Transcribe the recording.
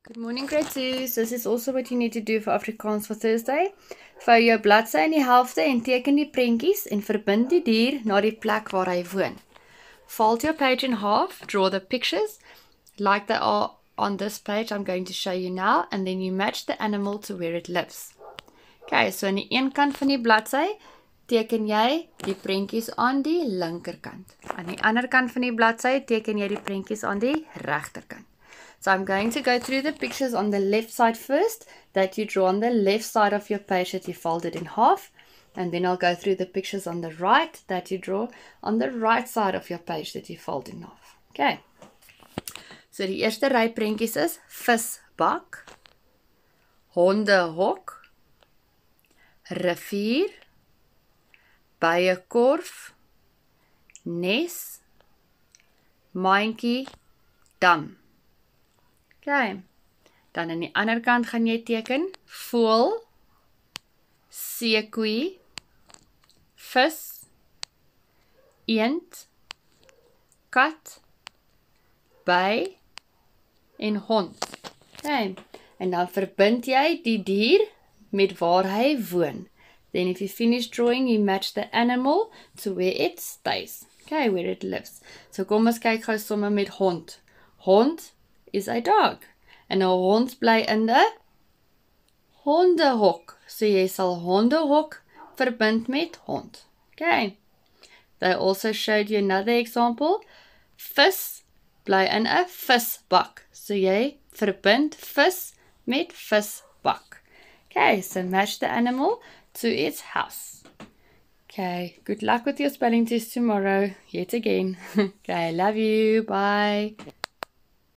Good morning, grade 2. So this is also what you need to do for Afrikaans for Thursday. Vou jou bladsy in die helfte en teken die prentjies en verbind die dier na die plek waar hy woon. Fold your page in half, draw the pictures like they are on this page I'm going to show you now, and then you match the animal to where it lives. Okay, so aan die een kant van die bladsy teken jy die prentjies aan die linkerkant. Aan die ander kant van die bladsy teken jy die prentjies aan die regterkant. So I'm going to go through the pictures on the left side first, that you draw on the left side of your page that you folded in half. And then I'll go through the pictures on the right that you draw on the right side of your page that you fold in half. Okay. So die eerste ry prentjies is visbak, hondehok, rivier, byekorf, nes, mandjie, dam. Okay. Dan aan die ander kant gaan jy teken voël, seekoei, vis, eend, kat, by en hond. Okay. En dan verbind jy die dier met waar hy woon. Then if you finish drawing, you match the animal to where it stays. Okay, where it lives. So kom ons kyk gou sommer met hond. Hond is a dog. En 'n hond bly in 'n hondehok. So jy sal hondehok verbind met hond. Okay. They also showed you another example. Vis bly in 'n visbak. So jy verbind vis met visbak. Okay, so match the animal to its house. Okay, good luck with your spelling test tomorrow, yet again. Okay, love you, bye.